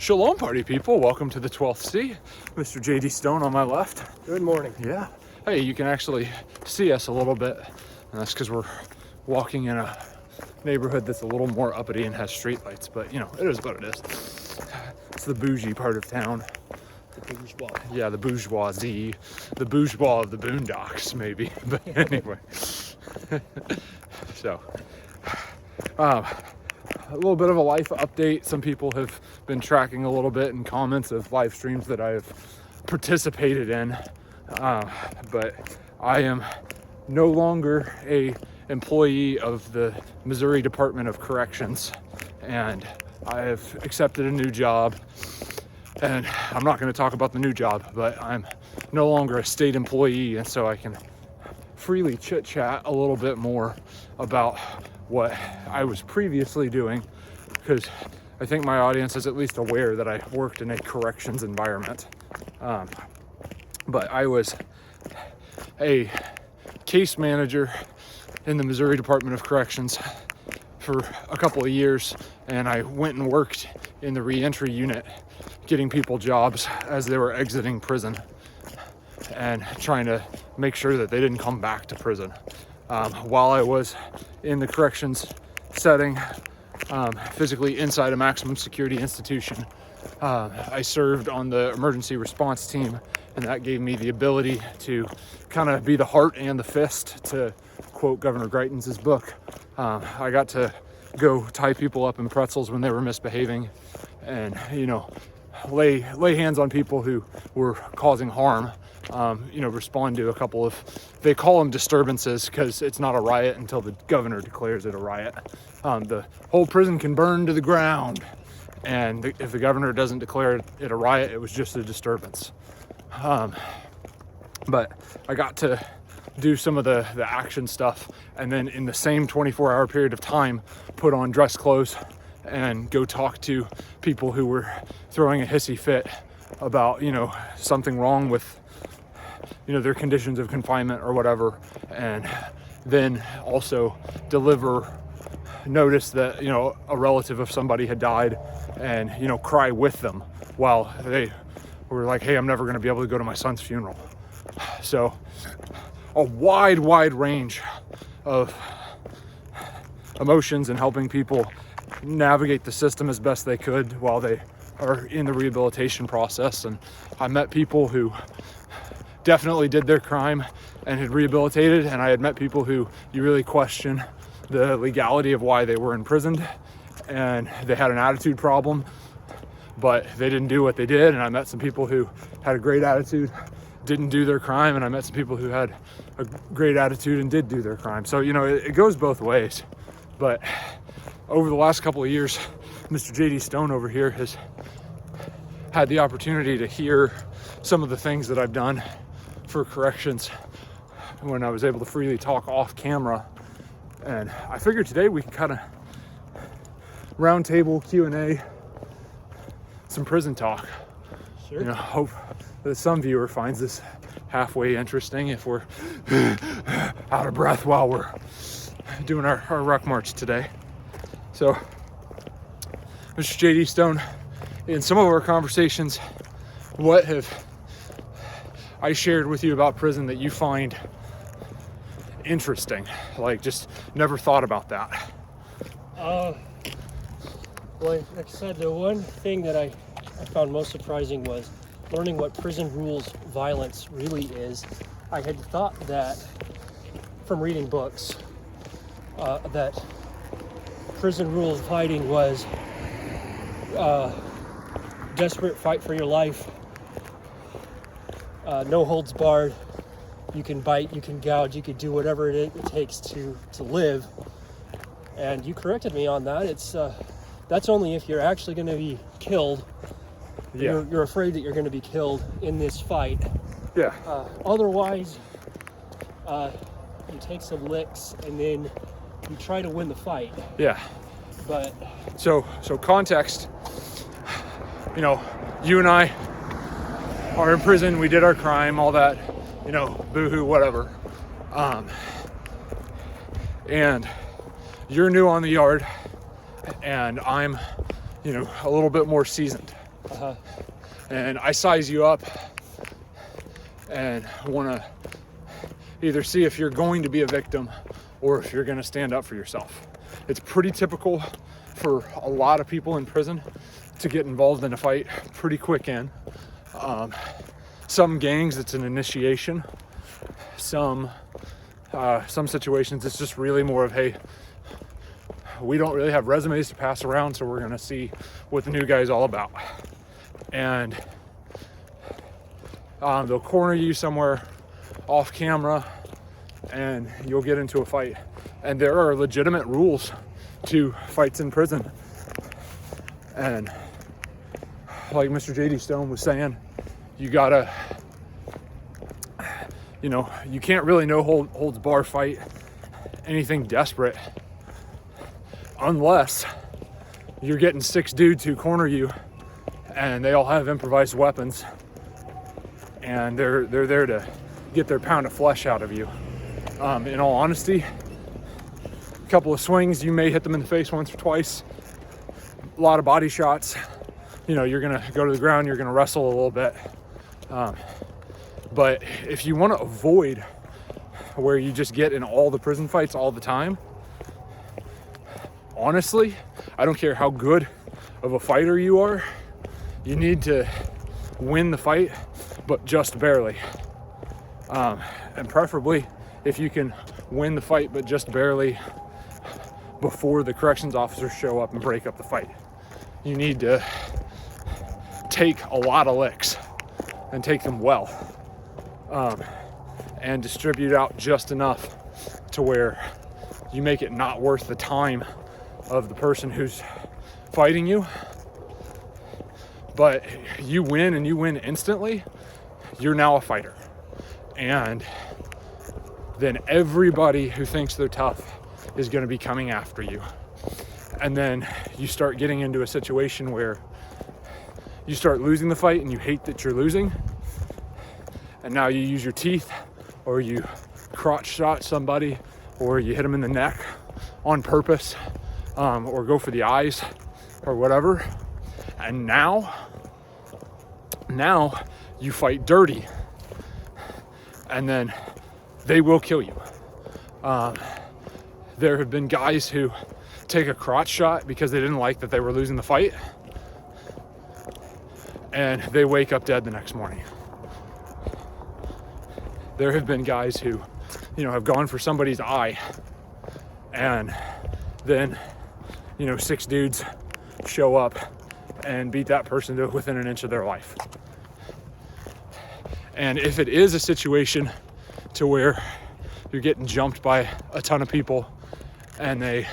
Shalom, party people. Welcome to the 12th C. Mr. J.D. Stone on my left. Good morning. Yeah. Hey, you can actually see us a little bit, and that's because we're walking in a neighborhood that's a little more uppity and has streetlights, but you know, it is what it is. It's the bougie part of town. The bourgeois. Yeah, the bourgeoisie. The bourgeois of the boondocks, maybe. But anyway. So, a little bit of a life update. Some people have been tracking a little bit in comments of live streams that I've participated in. But I am no longer a employee of the Missouri Department of Corrections, and I have accepted a new job. And I'm not going to talk about the new job, but I'm no longer a state employee, and so I can freely chit-chat a little bit more about what I was previously doing, because I think my audience is at least aware that I worked in a corrections environment. But I was a case manager in the Missouri Department of Corrections for a couple of years, and I went and worked in the reentry unit, getting people jobs as they were exiting prison and trying to make sure that they didn't come back to prison. While I was in the corrections setting, physically inside a maximum security institution, I served on the emergency response team, and that gave me the ability to kind of be the heart and the fist, to quote Governor Greitens' book. I got to go tie people up in pretzels when they were misbehaving, and lay hands on people who were causing harm. Respond to a couple of, they call them disturbances because it's not a riot until the governor declares it a riot. The whole prison can burn to the ground, and if the governor doesn't declare it a riot, it was just a disturbance. But I got to do some of the action stuff, and then in the same 24-hour period of time, put on dress clothes and go talk to people who were throwing a hissy fit about, something wrong with, their conditions of confinement or whatever. And then also deliver notice that, a relative of somebody had died, and, cry with them while they were like, hey, I'm never going to be able to go to my son's funeral. So a wide range of emotions and helping people navigate the system as best they could while they are in the rehabilitation process. And I met people who definitely did their crime and had rehabilitated, and I had met people who you really question the legality of why they were imprisoned, and they had an attitude problem, but they didn't do what they did. And I met some people who had a great attitude, didn't do their crime, and I met some people who had a great attitude and did do their crime. So it goes both ways. But over the last couple of years, Mr. J.D. Stone over here has had the opportunity to hear some of the things that I've done for corrections when I was able to freely talk off camera. And I figured today we can kind of roundtable Q&A some prison talk. Sure. Hope that some viewer finds this halfway interesting if we're out of breath while we're doing our ruck march today. So, Mr. J.D. Stone, in some of our conversations, what have I shared with you about prison that you find interesting? Like, just never thought about that. Well, like I said, the one thing that I found most surprising was learning what prison rules violence really is. I had thought that from reading books that prison rules fighting was desperate fight for your life, no holds barred. You can bite, you can gouge, you can do whatever it takes to live. And you corrected me on that. It's that's only if you're actually going to be killed. Yeah. You're afraid that you're going to be killed in this fight. Yeah. Otherwise, you take some licks and then you try to win the fight. Yeah. But so context, you and I are in prison, we did our crime, all that, boo-hoo, whatever. And you're new on the yard, and I'm, a little bit more seasoned. And I size you up and want to either see if you're going to be a victim or if you're going to stand up for yourself. It's pretty typical for a lot of people in prison to get involved in a fight pretty quick in. Some gangs, it's an initiation. Some situations, it's just really more of, hey, we don't really have resumes to pass around, so we're going to see what the new guy's all about. And they'll corner you somewhere off camera and you'll get into a fight. And there are legitimate rules to fights in prison. And like Mr. J.D. Stone was saying, you gotta, you can't really no holds bar fight anything desperate unless you're getting 6 dudes who corner you and they all have improvised weapons and they're there to get their pound of flesh out of you. In all honesty, a couple of swings, you may hit them in the face once or twice. A lot of body shots. You're gonna go to the ground, you're gonna wrestle a little bit. But if you want to avoid where you just get in all the prison fights all the time, honestly, I don't care how good of a fighter you are, you need to win the fight, but just barely. And preferably, if you can win the fight, but just barely before the corrections officers show up and break up the fight. You need to take a lot of licks and take them well, and distribute out just enough to where you make it not worth the time of the person who's fighting you. But you win and you win instantly, you're now a fighter. And then everybody who thinks they're tough is going to be coming after you. And then you start getting into a situation where you start losing the fight and you hate that you're losing. And now you use your teeth, or you crotch shot somebody, or you hit them in the neck on purpose, or go for the eyes or whatever. And now you fight dirty, and then they will kill you. There have been guys who take a crotch shot because they didn't like that they were losing the fight, and they wake up dead the next morning. There have been guys who, have gone for somebody's eye, and then, 6 dudes show up and beat that person to within an inch of their life. And if it is a situation to where you're getting jumped by a ton of people and they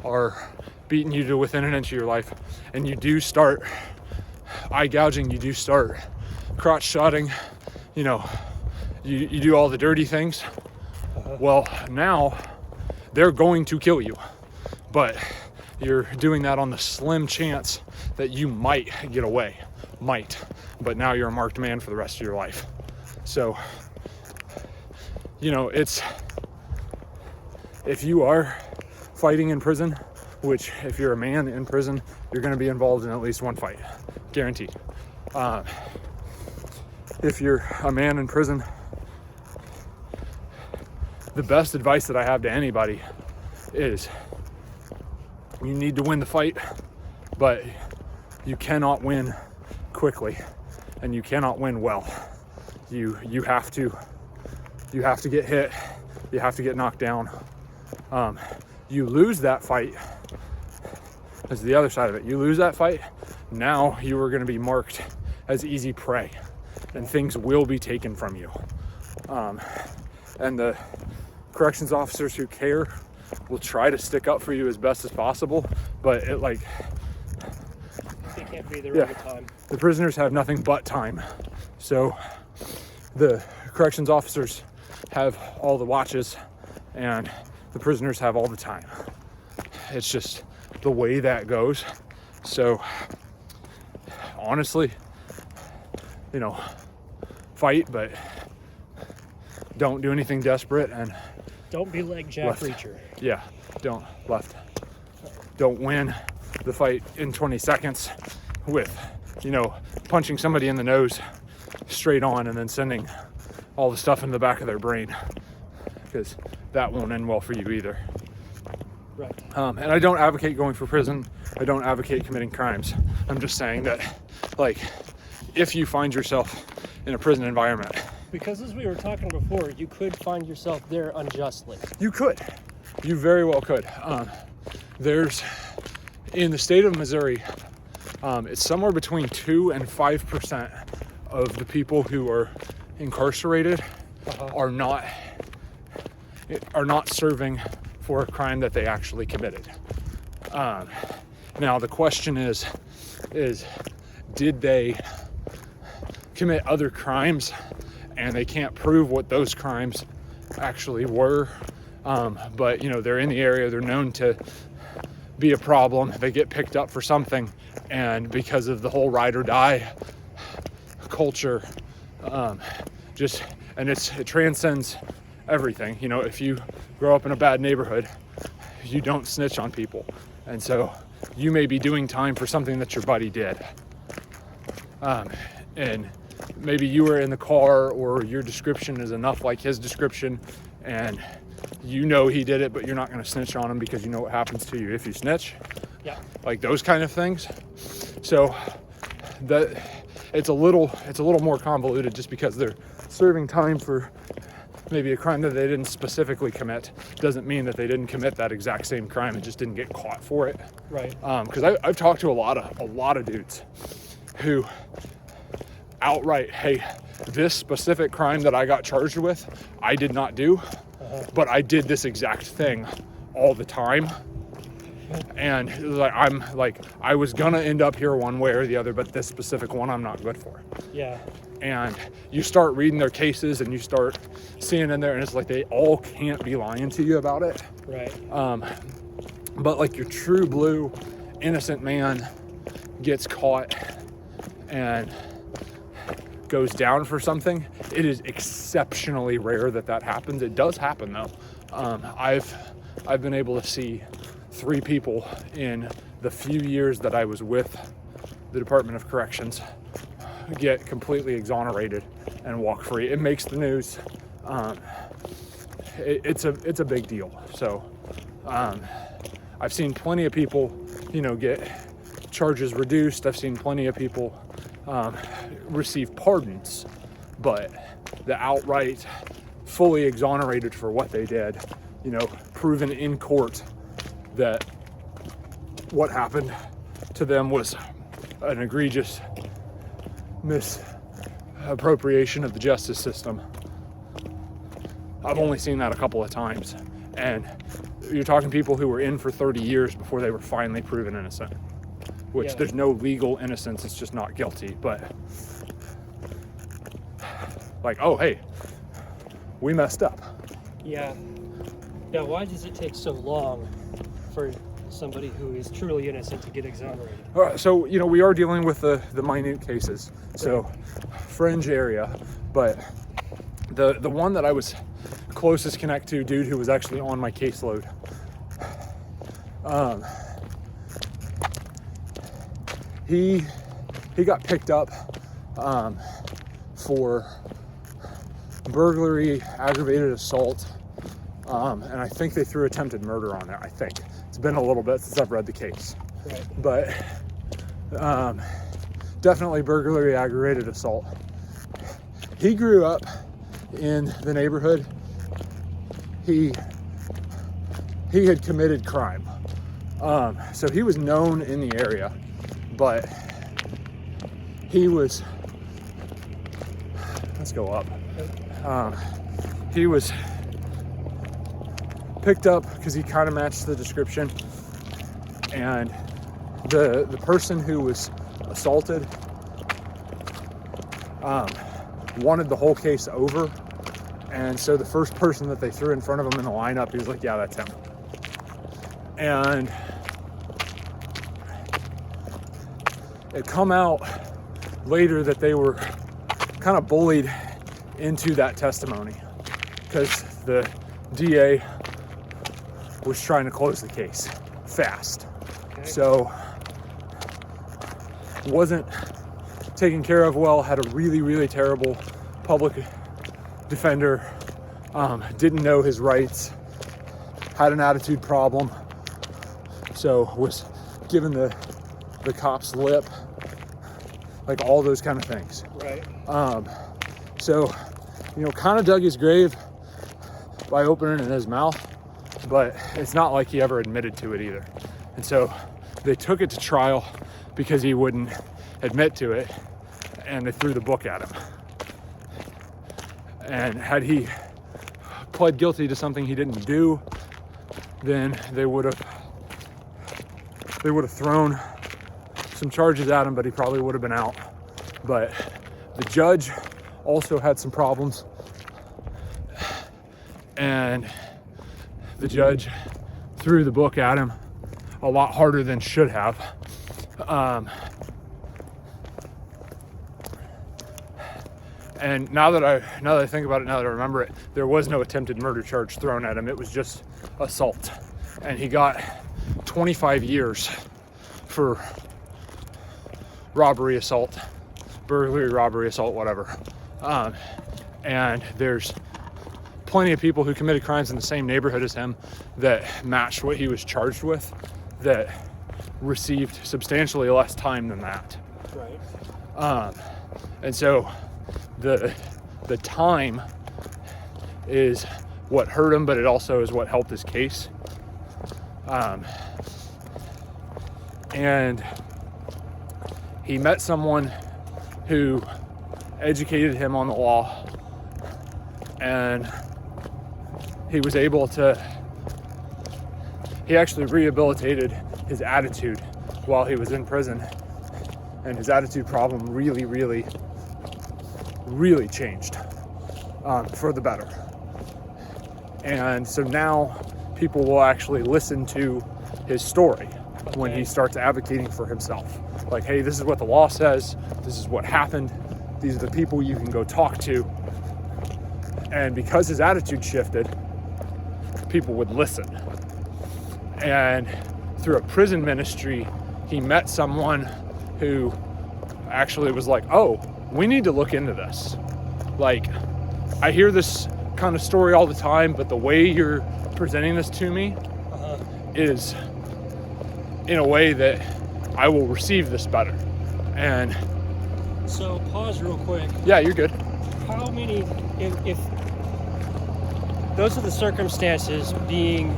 are beating you to within an inch of your life, and you do start eye gouging, you do start crotch shotting, you do all the dirty things, well, now they're going to kill you. But you're doing that on the slim chance that you might get away. But now you're a marked man for the rest of your life. So, if you are fighting in prison, which if you're a man in prison, you're going to be involved in at least one fight, guaranteed. If you're a man in prison, the best advice that I have to anybody is you need to win the fight, but you cannot win quickly, and you cannot win well. You have to get hit, you have to get knocked down. You lose that fight, that's the other side of it. You lose that fight, now you are going to be marked as easy prey, and things will be taken from you. And the corrections officers who care will try to stick up for you as best as possible, but they can't be there all the time. The prisoners have nothing but time. So the corrections officers have all the watches and the prisoners have all the time. It's just the way that goes. So honestly, fight, but don't do anything desperate, and don't be like Jack Reacher. Yeah, don't win the fight in 20 seconds with punching somebody in the nose straight on and then sending all the stuff in the back of their brain, because that won't end well for you either. Right. And I don't advocate going for prison. I don't advocate committing crimes. I'm just saying that, like, if you find yourself in a prison environment, because as we were talking before, you could find yourself there unjustly. you very well could. There's, in the state of Missouri, it's somewhere between 2 and 5% of the people who are incarcerated are not serving for a crime that they actually committed. Now the question is did they commit other crimes and they can't prove what those crimes actually were, but they're in the area, they're known to be a problem, they get picked up for something, and because of the whole ride or die culture, it transcends everything. If you grow up in a bad neighborhood, you don't snitch on people, and so you may be doing time for something that your buddy did, and maybe you were in the car, or your description is enough like his description, and he did it, but you're not going to snitch on him because you know what happens to you if you snitch. Yeah. Like those kind of things. So that it's a little more convoluted, just because they're serving time for maybe a crime that they didn't specifically commit doesn't mean that they didn't commit that exact same crime and just didn't get caught for it. Right. Because I've talked to a lot of dudes who outright, hey, this specific crime that I got charged with, I did not do, but I did this exact thing all the time. And it was I was gonna end up here one way or the other, but this specific one I'm not good for. Yeah. And you start reading their cases and you start seeing in there, and it's like they all can't be lying to you about it. Right. But like your true blue innocent man gets caught and goes down for something, it is exceptionally rare that happens. It does happen though. I've been able to see 3 people in the few years that I was with the Department of Corrections get completely exonerated and walk free. It makes the news. It's a big deal. So I've seen plenty of people, get charges reduced. I've seen plenty of people receive pardons, but the outright fully exonerated for what they did, proven in court that what happened to them was an egregious misappropriation of the justice system. I've only seen that a couple of times, and you're talking people who were in for 30 years before they were finally proven innocent, which there's no legal innocence, it's just not guilty. But like, oh hey, we messed up. Yeah. Now, why does it take so long for somebody who is truly innocent to get exonerated? So we are dealing with the minute cases, so fringe area, but the one that I was closest connect to, dude who was actually on my caseload, he got picked up for burglary, aggravated assault, and I think they threw attempted murder on it. I think it's been a little bit since I've read the case, right. But definitely burglary, aggravated assault. He grew up in the neighborhood. He had committed crime, so he was known in the area, but he was, let's go up. He was picked up because he kind of matched the description, and the person who was assaulted wanted the whole case over, and so the first person that they threw in front of him in the lineup, he was like, yeah, that's him. And it come out later that they were kind of bullied into that testimony because the DA was trying to close the case fast. Okay. So wasn't taken care of well, had a really, really terrible public defender, didn't know his rights, had an attitude problem, so was given the cop's lip, like all those kind of things. Right. So, you know, kind of dug his grave by opening his mouth, but it's not like he ever admitted to it either. And so they took it to trial because he wouldn't admit to it, and they threw the book at him. And had he pled guilty to something he didn't do, then they would have thrown some charges at him, but he probably would have been out. But the judge also had some problems, and the judge threw the book at him a lot harder than should have. And now that I think about it, now that I remember it, there was no attempted murder charge thrown at him. It was just assault, and he got 25 years for robbery, assault, burglary, robbery, assault, whatever. And there's plenty of people who committed crimes in the same neighborhood as him that matched what he was charged with, that received substantially less time than that. Right. And so the time is what hurt him, but it also is what helped his case. And he met someone who educated him on the law, and he was able to, he actually rehabilitated his attitude while he was in prison, and his attitude problem really, really, really changed for the better. And so now people will actually listen to his story when he starts advocating for himself. Like, hey, this is what the law says, this is what happened, these are the people you can go talk to. And because his attitude shifted, people would listen. And through a prison ministry, he met someone who actually was like, oh, we need to look into this. Like, I hear this kind of story all the time, but the way you're presenting this to me is in a way that I will receive this better. And so pause real quick. Yeah, you're good. How many, if those are the circumstances, being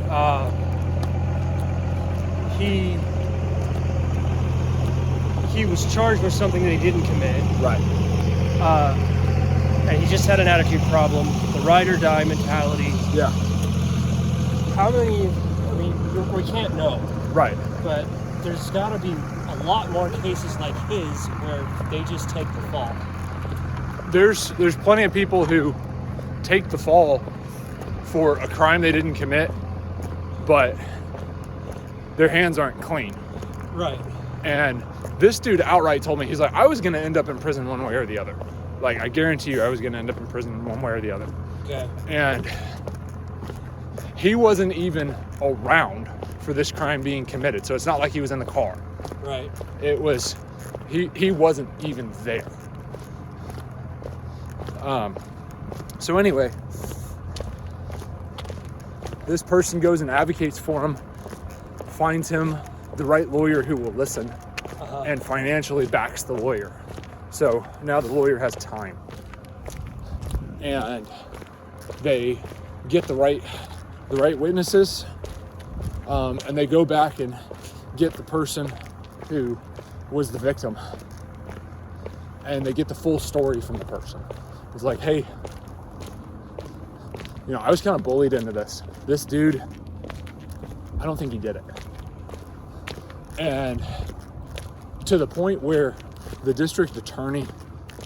he was charged with something that he didn't commit. Right. And he just had an attitude problem, the ride or die mentality. Yeah. How many, I mean, we can't know. Right. But there's got to be a lot more cases like his where they just take the fall. There's plenty of people who take the fall for a crime they didn't commit, but their hands aren't clean. Right. And this dude outright told me, he's like, I was going to end up in prison one way or the other. Like, I guarantee you I was going to end up in prison one way or the other. Okay. And he wasn't even around for this crime being committed. So it's not like he was in the car. Right. It was, he wasn't even there. So anyway, this person goes and advocates for him, finds him the right lawyer who will listen, and financially backs the lawyer. So now the lawyer has time, and they get the right witnesses, and they go back and get the person who was the victim, and they get the full story from the person. It's like, hey, you know, I was kind of bullied into this. This dude, I don't think he did it. And to the point where the district attorney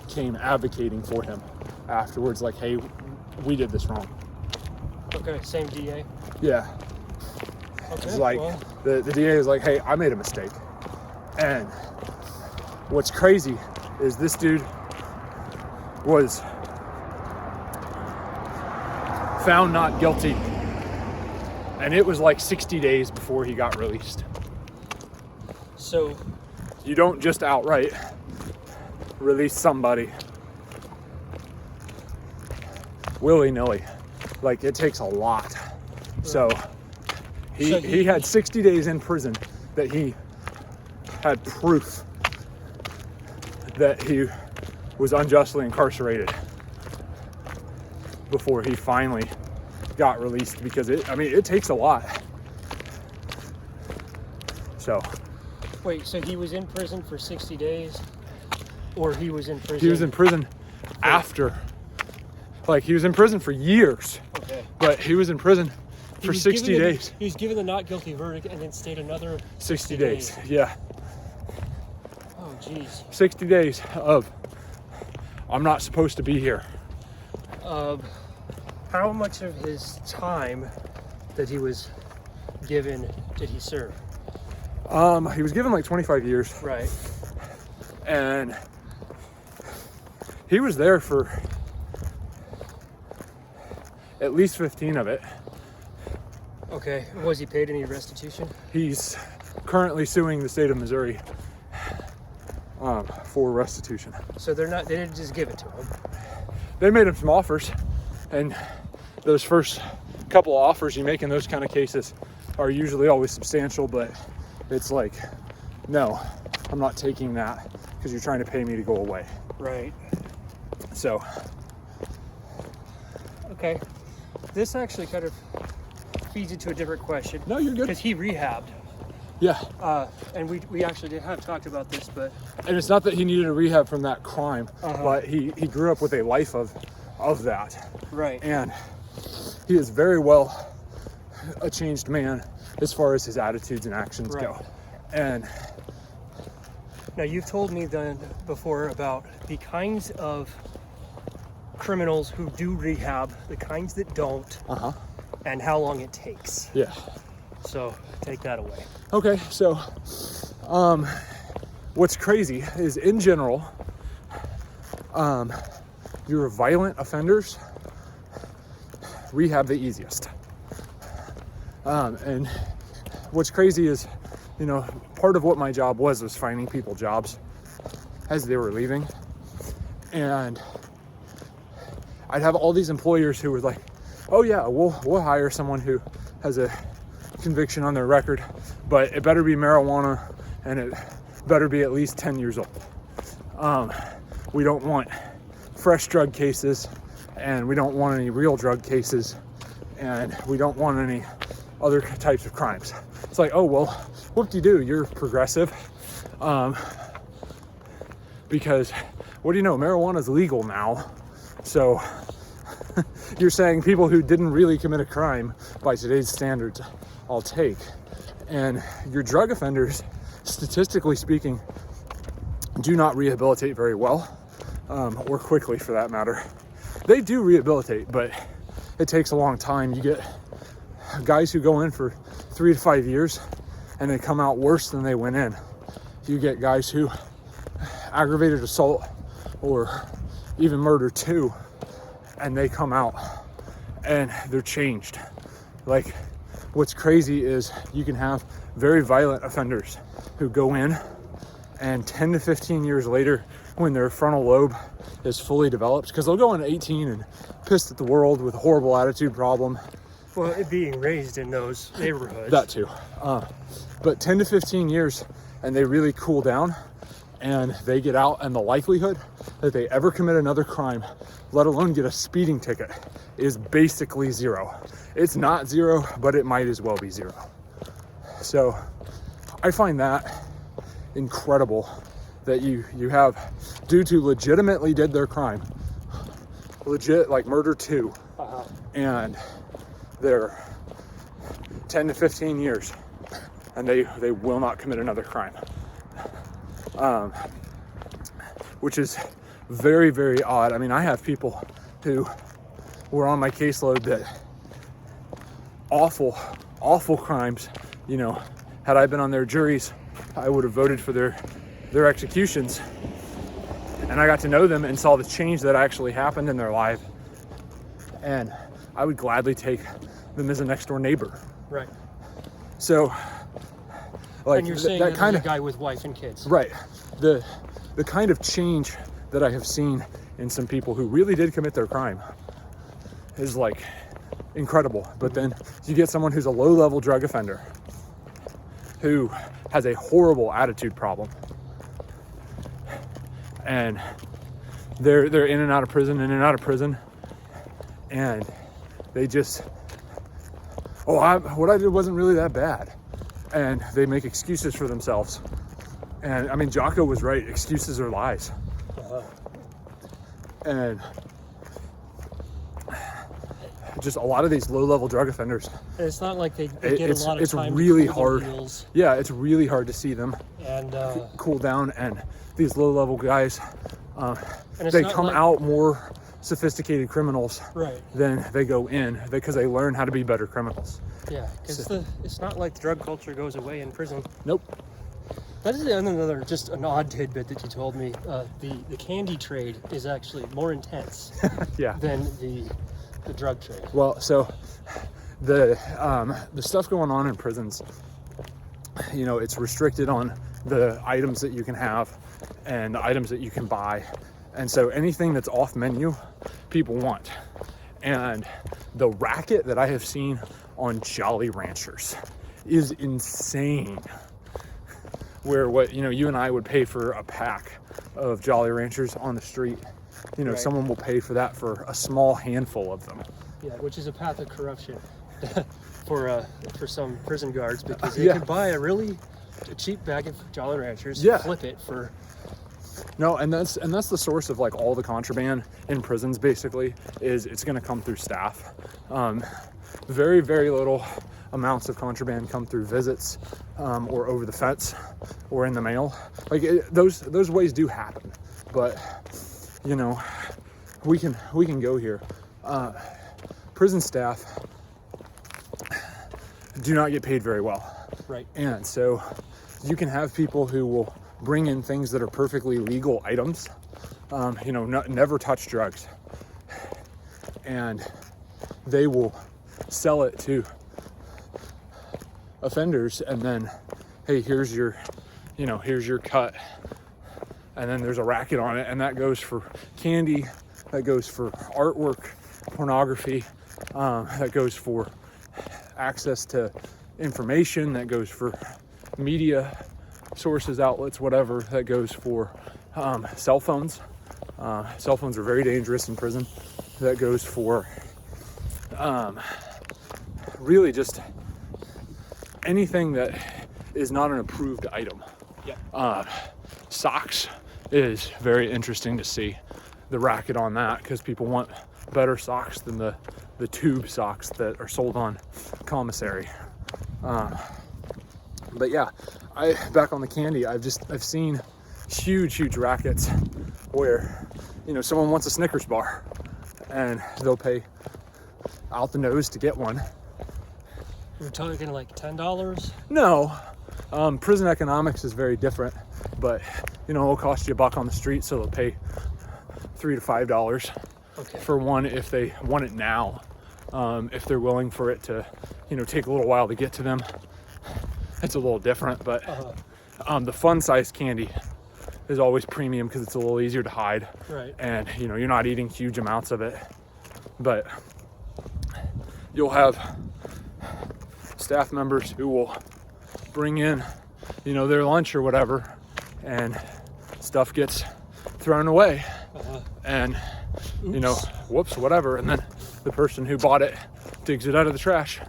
came advocating for him afterwards, like, hey, we did this wrong. Okay, same DA? Yeah. Okay, it's like, well. the DA is like, hey, I made a mistake. And what's crazy is this dude was found not guilty, and it was like 60 days before he got released. So you don't just outright release somebody willy-nilly. Like, it takes a lot. So he had 60 days in prison that he had proof that he was unjustly incarcerated before he finally got released, because it takes a lot. So wait, so he was in prison for 60 days, or he was in prison? He was in prison after. Like, he was in prison for years. Okay. But he was in prison for 60 days. He was given the not guilty verdict and then stayed another 60 days. Yeah. Oh, geez. 60 days of, I'm not supposed to be here. How much of his time that he was given did he serve? He was given like 25 years. Right. And he was there for at least 15 of it. Okay. Was he paid any restitution? He's currently suing the state of Missouri for restitution. So they didn't just give it to him. They made him some offers, and those first couple of offers you make in those kind of cases are usually always substantial, but it's like, no, I'm not taking that because you're trying to pay me to go away. Right. So. Okay. This actually kind of feeds into a different question. No, you're good. Because he rehabbed. Yeah. And we actually have talked about this, but. And it's not that he needed a rehab from that crime, but he grew up with a life of that. Right. And he is very well a changed man as far as his attitudes and actions go. And now, you've told me then before about the kinds of criminals who do rehab, the kinds that don't, and how long it takes. Yeah. So take that away. Okay, so what's crazy is, in general, your violent offenders rehab the easiest. And what's crazy is, part of what my job was finding people jobs as they were leaving. And I'd have all these employers who were like, oh yeah, we'll hire someone who has a conviction on their record, but it better be marijuana and it better be at least 10 years old. We don't want fresh drug cases, and we don't want any real drug cases, and we don't want any other types of crimes. It's like, oh, well, whoop-de-doo, you're progressive. Because what do you know, marijuana is legal now. So you're saying people who didn't really commit a crime by today's standards, I'll take. And your drug offenders, statistically speaking, do not rehabilitate very well, or quickly for that matter. They do rehabilitate, but it takes a long time. You get guys who go in for 3 to 5 years and they come out worse than they went in. You get guys who aggravated assault or even murder too, and they come out and they're changed. Like, what's crazy is you can have very violent offenders who go in, and 10 to 15 years later, when their frontal lobe is fully developed, because they'll go in at 18 and pissed at the world with a horrible attitude problem. Well, it being raised in those neighborhoods. That too. But 10 to 15 years, and they really cool down, and they get out, and the likelihood that they ever commit another crime, let alone get a speeding ticket, is basically zero. It's not zero, but it might as well be zero. So I find that incredible that you have, due to legitimately did their crime, legit, like murder too, and they're 10 to 15 years, and they will not commit another crime. Which is very, very odd. I mean, I have people who were on my caseload that awful crimes, had I been on their juries, I would have voted for their executions. And I got to know them and saw the change that actually happened in their life. And I would gladly take them as a next door neighbor. Right. So, like, and you're saying that kind of guy with wife and kids. Right. The the kind of change that I have seen in some people who really did commit their crime is like incredible. But then you get someone who's a low-level drug offender who has a horrible attitude problem, and they're in and out of prison, and they just, what I did wasn't really that bad, and they make excuses for themselves. And I mean, Jocko was right, excuses are lies. And just a lot of these low-level drug offenders, it's not like they get a lot of time. It's really to cool hard. their heels. Yeah, it's really hard to see them And cool down. And these low-level guys, it's they not come like- out more sophisticated criminals right. than they go in, because they learn how to be better criminals. Yeah, because it's not like the drug culture goes away in prison. Nope. That is another, just an odd tidbit that you told me. The candy trade is actually more intense Yeah. than the drug trade. Well, so the stuff going on in prisons, you know, it's restricted on the items that you can have and the items that you can buy. And so anything that's off menu, people want. And the racket that I have seen on Jolly Ranchers is insane. Where you and I would pay for a pack of Jolly Ranchers on the street, Right. someone will pay for that for a small handful of them. Yeah, which is a path of corruption for some prison guards, because they Yeah. could buy a cheap bag of Jolly Ranchers, Yeah. flip it for. No, and that's the source of like all the contraband in prisons. Basically, is it's going to come through staff. Very, very little amounts of contraband come through visits, or over the fence, or in the mail. Like those ways do happen, but we can go here. Prison staff do not get paid very well. Right. And so you can have people who will bring in things that are perfectly legal items, never touch drugs, and they will sell it to offenders, and then, hey, here's your cut, and then there's a racket on it, and that goes for candy, that goes for artwork, pornography, that goes for access to information, that goes for media sources, outlets, whatever, that goes for cell phones. Cell phones are very dangerous in prison. That goes for really just anything that is not an approved item. Yeah. Socks is very interesting to see the racket on that, because people want better socks than the tube socks that are sold on commissary. But yeah, back on the candy, I've seen huge rackets where someone wants a Snickers bar and they'll pay out the nose to get one. We're talking like $10. No, prison economics is very different, but it'll cost you $1 on the street, so they'll pay $3 to $5 for one if they want it now. If they're willing for it to take a little while to get to them, it's a little different. But the fun size candy is always premium because it's a little easier to hide, Right. and you're not eating huge amounts of it. But you'll have staff members who will bring in their lunch or whatever, and stuff gets thrown away, and whoops, whatever, and then the person who bought it digs it out of the trash,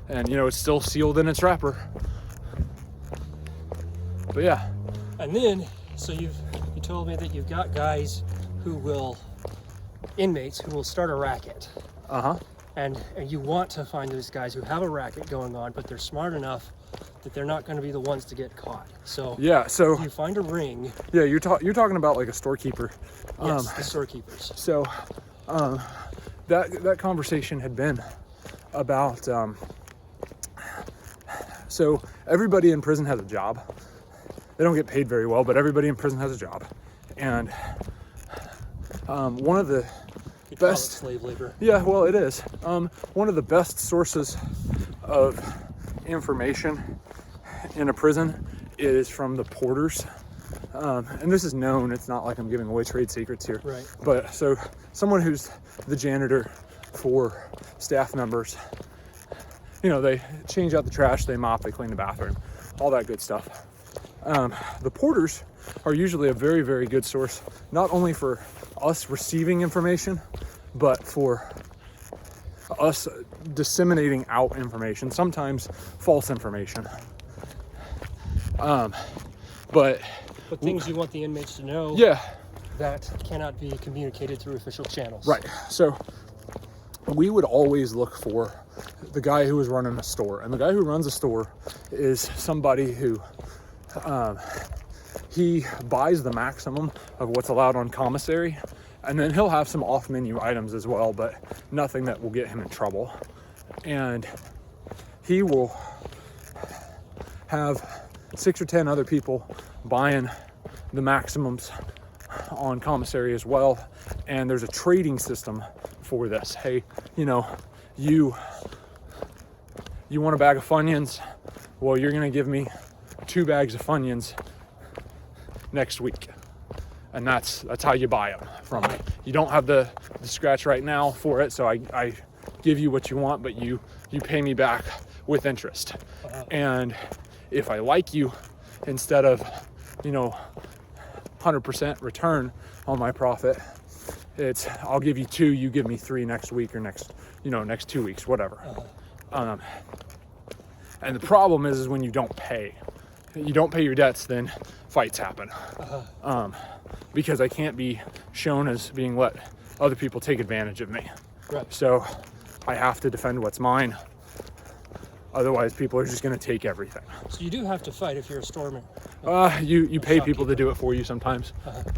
and it's still sealed in its wrapper. But yeah. And then, so you told me that you've got inmates who will start a racket. And you want to find those guys who have a racket going on, but they're smart enough that they're not going to be the ones to get caught. So yeah, so you find a ring. Yeah, you're talking about like a storekeeper. Yes, the storekeepers. So that conversation had been about so everybody in prison has a job. They don't get paid very well, but everybody in prison has a job. And one of the best slave labor. Yeah, well, it is. One of the best sources of information in a prison is from the porters. and this is known, it's not like I'm giving away trade secrets here. Right. But so someone who's the janitor for staff members, you know, they change out the trash, they mop, they clean the bathroom, all that good stuff. The porters are usually a very, very good source, not only for us receiving information, but for us disseminating out information, sometimes false information. But things you want the inmates to know, yeah, that cannot be communicated through official channels. right. So we would always look for the guy who was running a store, and the guy who runs a store is somebody who he buys the maximum of what's allowed on commissary, and then he'll have some off-menu items as well, but nothing that will get him in trouble. And he will have 6 or 10 other people buying the maximums on commissary as well. And there's a trading system for this. Hey, you know, you want a bag of Funyuns? Well, you're gonna give me 2 bags of Funyuns next week. And that's how you buy them from me. You don't have the scratch right now for it, so I give you what you want, but you pay me back with interest. And if I like you, instead of, you know, 100% return on my profit, it's I'll give you 2, you give me 3 next week or next 2 weeks, whatever. And the problem is when you don't pay your debts, then fights happen. Because I can't be shown as being let other people take advantage of me. Right. So I have to defend what's mine. Otherwise, people are just going to take everything. So you do have to fight if you're a storeman. You pay people to do it for you sometimes.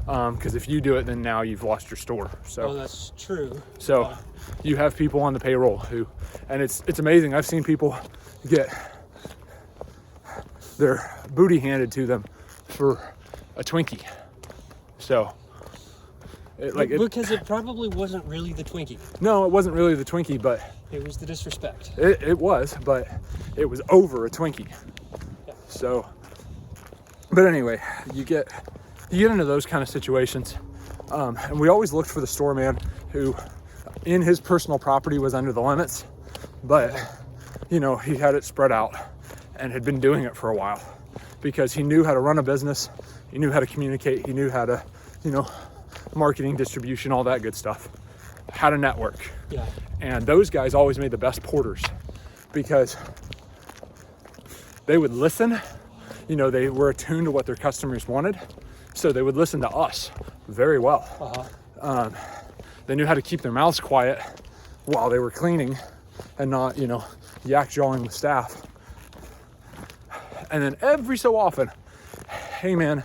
Because if you do it, then now you've lost your store. So. Oh, that's true. So you have people on the payroll and it's amazing. I've seen people get their booty handed to them for a Twinkie. So, because it probably wasn't really the Twinkie. No, it wasn't really the Twinkie, but it was the disrespect. It was, but it was over a Twinkie. Yeah. So, but anyway, you get into those kind of situations, and we always looked for the store man who, in his personal property, was under the limits, but you know, he had it spread out and had been doing it for a while because he knew how to run a business, he knew how to communicate, he knew how to, you know, marketing, distribution, all that good stuff, how to network. Yeah. And those guys always made the best porters because they would listen, you know, they were attuned to what their customers wanted, so they would listen to us very well. They knew how to keep their mouths quiet while they were cleaning and not, you know, yak jawing the staff. And then every so often, hey man,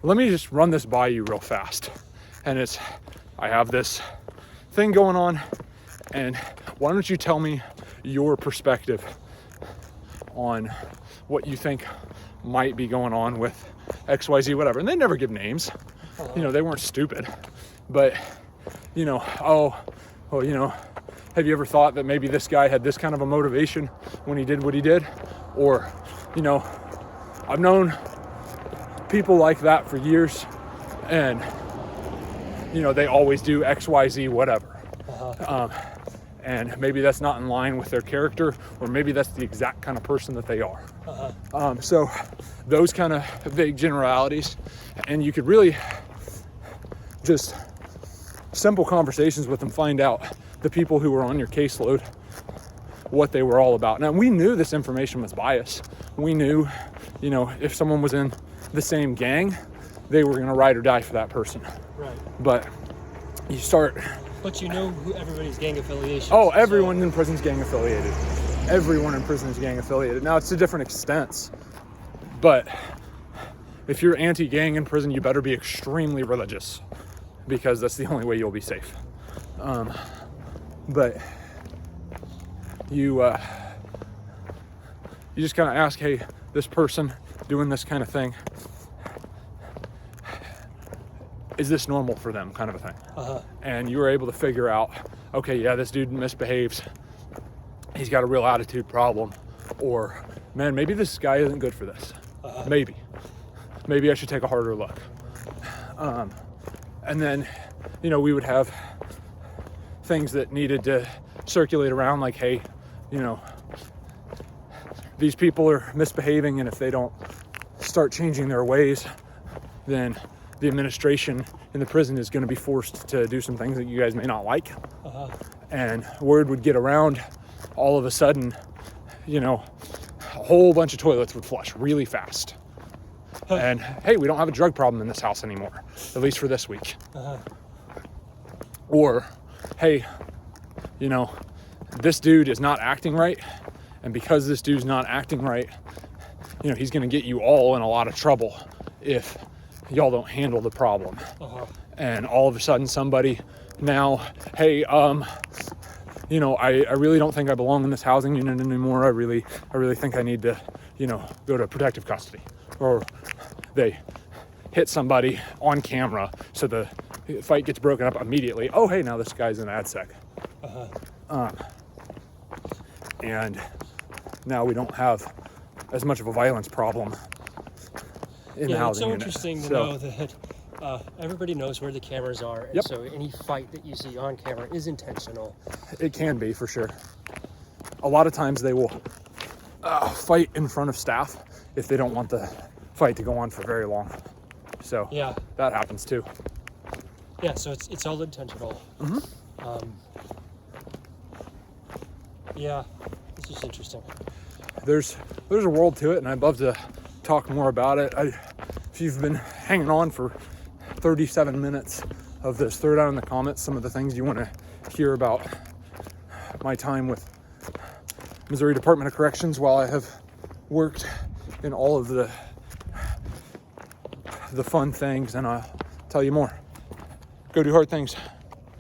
let me just run this by you real fast. And I have this thing going on, and why don't you tell me your perspective on what you think might be going on with XYZ, whatever. And they never give names. You know, they weren't stupid. But, you know, you know, have you ever thought that maybe this guy had this kind of a motivation when he did what he did? Or, you know, I've known people like that for years, and, you know, they always do XYZ, whatever. And maybe that's not in line with their character, or maybe that's the exact kind of person that they are. So those kind of vague generalities, and you could really just simple conversations with them, find out the people who were on your caseload, what they were all about. Now, we knew this information was biased. We knew, you know, if someone was in the same gang, they were going to ride or die for that person. Right. But you start... But you know who everybody's gang affiliation. Oh, everyone in prison's gang affiliated. Everyone in prison is gang affiliated. Now, it's to different extents. But if you're anti-gang in prison, you better be extremely religious, because that's the only way you'll be safe. But you just kind of ask, hey, this person doing this kind of thing, is this normal for them, kind of a thing? And you were able to figure out, okay, yeah, this dude misbehaves, he's got a real attitude problem, or man, maybe this guy isn't good for this. Maybe. maybe I should take a harder look. And then, you know, we would have things that needed to circulate around, like, hey, you know, these people are misbehaving, and if they don't start changing their ways, then the administration in the prison is going to be forced to do some things that you guys may not like. And word would get around. All of a sudden, you know, a whole bunch of toilets would flush really fast. And hey, we don't have a drug problem in this house anymore, at least for this week. Or, hey, you know, this dude is not acting right, and because this dude's not acting right, you know, he's going to get you all in a lot of trouble if y'all don't handle the problem. And all of a sudden somebody now, hey, you know, I really don't think I belong in this housing unit anymore. I really think I need to, you know, go to protective custody. Or they hit somebody on camera, so the fight gets broken up immediately. Oh, hey, now this guy's an AdSec. And now we don't have as much of a violence problem in the housing unit. It's so interesting to know that everybody knows where the cameras are, and so any fight that you see on camera is intentional. It can be, for sure. A lot of times they will fight in front of staff if they don't want the fight to go on for very long. So that happens too. Yeah, so it's all intentional. Yeah, it's just interesting. There's a world to it, and I'd love to talk more about it. If you've been hanging on for 37 minutes of this, throw down in the comments some of the things you want to hear about my time with Missouri Department of Corrections while I have worked in all of the fun things, and I'll tell you more. Go do hard things.